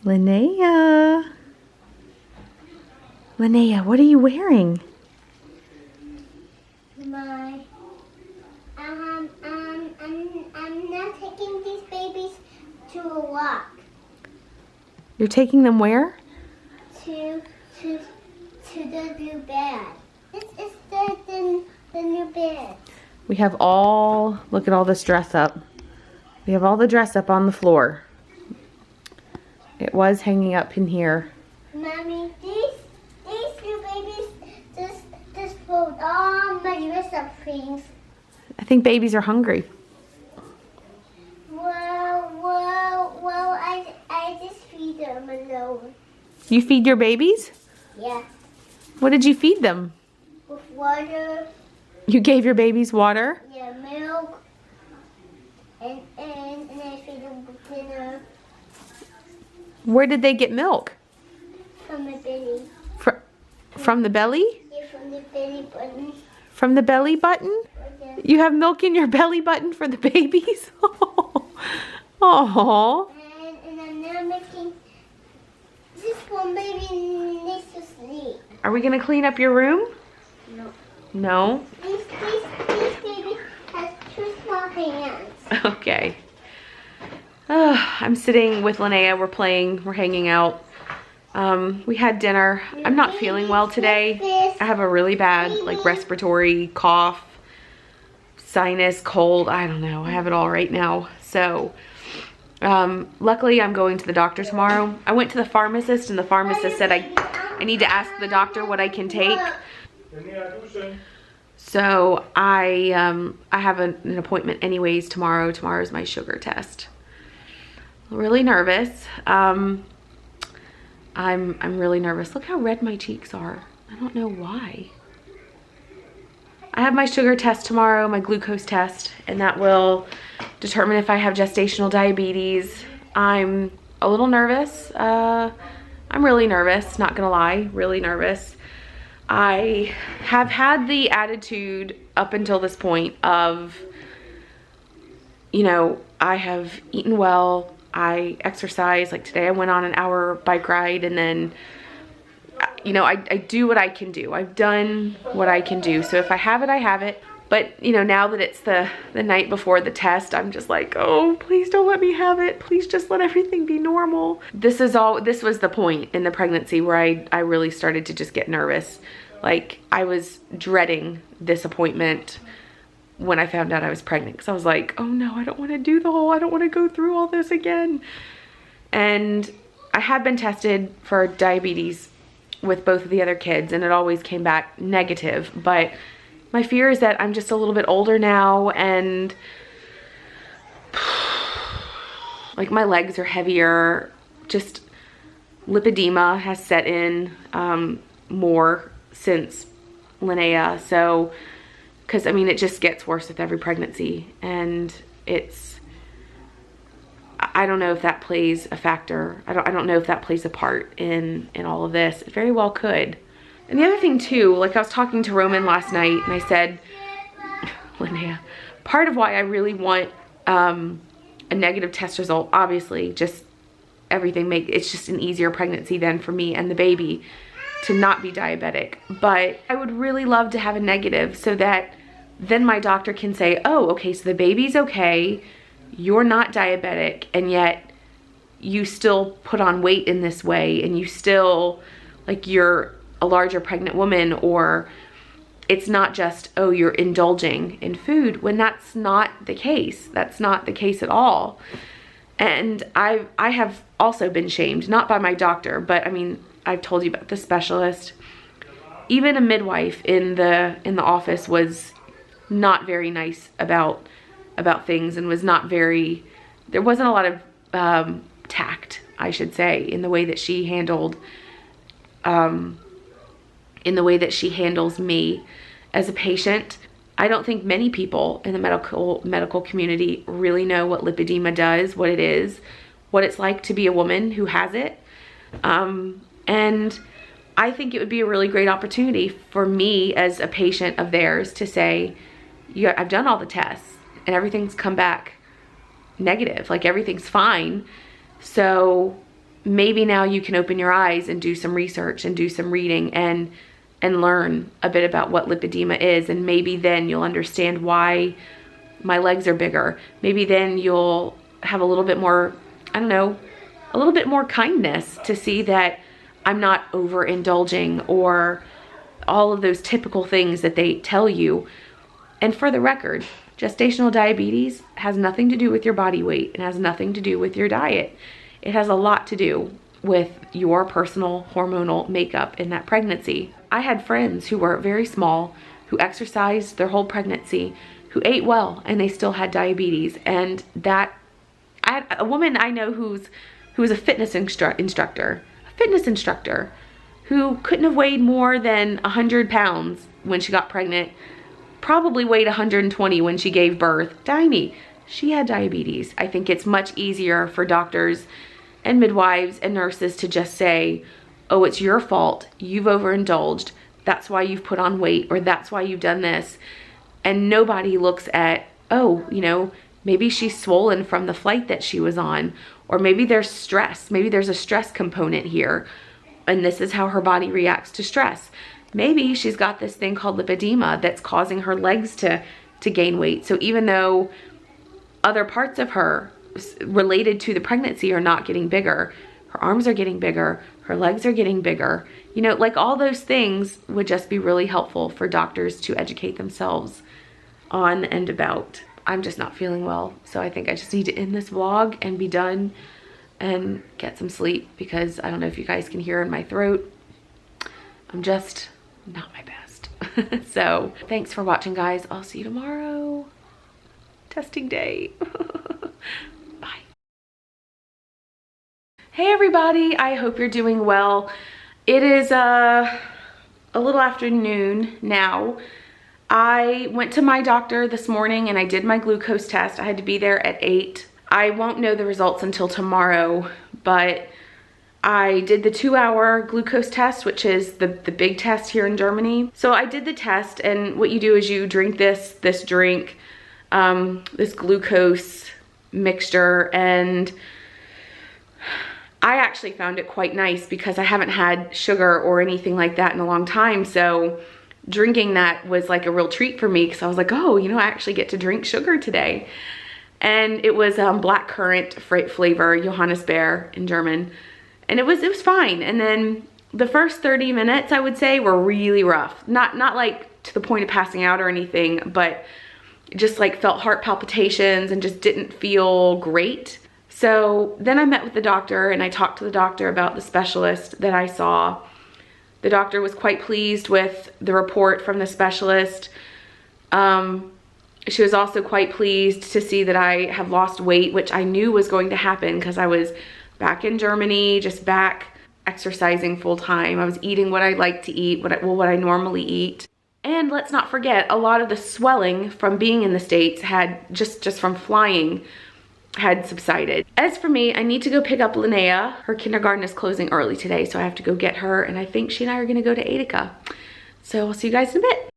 Linnea. Linnea, what are you wearing? I'm not taking these babies to a walk. You're taking them where? To the new bed. This is the new bed. We have all, look at all this dress up. We have all the dress up on the floor. It was hanging up in here. Mommy, these new babies just hold all my dress up things. I think babies are hungry. Well, I just feed them alone. You feed your babies? Yeah. What did you feed them? With water. You gave your babies water? Yeah, milk. And I feed them with dinner. Where did they get milk? From the belly. From the belly? Yeah, from the belly button. From the belly button? Yeah. You have milk in your belly button for the babies? Oh. And I'm now making this one baby needs to sleep. Are we gonna clean up your room? No. No? This baby has 2 small hands. Okay. I'm sitting with Linnea. We're hanging out. We had dinner. I'm not feeling well today. I have a really bad respiratory cough, sinus, cold. I don't know. I have it all right now. So luckily I'm going to the doctor tomorrow. I went to the pharmacist and the pharmacist said I need to ask the doctor what I can take. So I have an appointment anyways tomorrow. Tomorrow's my sugar test. Really nervous. I'm really nervous. Look how red my cheeks are. I don't know why. I have my sugar test tomorrow, my glucose test, and that will determine if I have gestational diabetes. I'm a little nervous. I'm really nervous, not gonna lie, really nervous. I have had the attitude up until this point of, you know, I have eaten well, I exercise. Like today I went on an hour bike ride, and then, you know, I do what I can do. I've done what I can do. So if I have it, I have it. But, you know, now that it's the night before the test, I'm just like, oh, please don't let me have it. Please just let everything be normal. This was the point in the pregnancy where I really started to just get nervous. Like I was dreading this appointment when I found out I was pregnant, because I was like, oh no, I don't want to I don't want to go through all this again. And I had been tested for diabetes with both of the other kids, and it always came back negative. But my fear is that I'm just a little bit older now, and like my legs are heavier, just lipedema has set in more since Linnea. So because I mean, it just gets worse with every pregnancy, and I don't know if that plays a factor. I don't know if that plays a part in all of this. It very well could. And the other thing too, like I was talking to Roman last night, and I said, Linnea, part of why I really want a negative test result, obviously, just everything it's just an easier pregnancy then for me and the baby to not be diabetic. But I would really love to have a negative, so that then my doctor can say, oh, okay, so the baby's okay, you're not diabetic, and yet you still put on weight in this way, and you still, like, you're a larger pregnant woman, or it's not just, oh, you're indulging in food, when that's not the case. That's not the case at all. And I have also been shamed, not by my doctor, but I mean, I've told you about the specialist. Even a midwife in the office was not very nice about things, and was not very, there wasn't a lot of tact, I should say, in the way that she handled, in the way that she handles me as a patient. I don't think many people in the medical community really know what lipedema does, what it is, what it's like to be a woman who has it. And I think it would be a really great opportunity for me as a patient of theirs to say, yeah, I've done all the tests and everything's come back negative, like everything's fine. So maybe now you can open your eyes and do some research and do some reading and learn a bit about what lipedema is. And maybe then you'll understand why my legs are bigger. Maybe then you'll have a little bit more, I don't know, a little bit more kindness to see that I'm not overindulging or all of those typical things that they tell you. And for the record, gestational diabetes has nothing to do with your body weight. It has nothing to do with your diet. It has a lot to do with your personal hormonal makeup in that pregnancy. I had friends who were very small, who exercised their whole pregnancy, who ate well, and they still had diabetes. And that, I had a woman I know who was a fitness instructor, who couldn't have weighed more than 100 pounds when she got pregnant, probably weighed 120 when she gave birth, tiny. She had diabetes. I think it's much easier for doctors and midwives and nurses to just say, oh, it's your fault, you've overindulged, that's why you've put on weight, or that's why you've done this. And nobody looks at, oh, you know, maybe she's swollen from the flight that she was on, or maybe there's stress, maybe there's a stress component here, and this is how her body reacts to stress. Maybe she's got this thing called lipedema that's causing her legs to gain weight. So even though other parts of her related to the pregnancy are not getting bigger, her arms are getting bigger, her legs are getting bigger, you know, like all those things would just be really helpful for doctors to educate themselves on and about. I'm just not feeling well, so I think I just need to end this vlog and be done and get some sleep, because I don't know if you guys can hear in my throat, I'm just not my best. So thanks for watching, guys. I'll see you tomorrow. Testing day. Bye. Hey everybody, I hope you're doing well. It is a little afternoon now. I went to my doctor this morning and I did my glucose test. I had to be there at 8. I won't know the results until tomorrow, but I did the 2-hour glucose test, which is the big test here in Germany. So I did the test, and what you do is you drink this drink, this glucose mixture, and I actually found it quite nice because I haven't had sugar or anything like that in a long time. So drinking that was like a real treat for me, because I was like, oh, you know, I actually get to drink sugar today. And it was black currant flavor, Johannisbeer in German. And it was fine. And then the first 30 minutes, I would say, were really rough. Not like to the point of passing out or anything, but just like felt heart palpitations and just didn't feel great. So then I met with the doctor and I talked to the doctor about the specialist that I saw. The doctor was quite pleased with the report from the specialist. She was also quite pleased to see that I have lost weight, which I knew was going to happen because I was back in Germany, just back exercising full time. I was eating what I like to eat, what I normally eat. And let's not forget, a lot of the swelling from being in the States had, just from flying, had subsided. As for me, I need to go pick up Linnea. Her kindergarten is closing early today, so I have to go get her, and I think she and I are gonna go to Edeka. So I'll see you guys in a bit.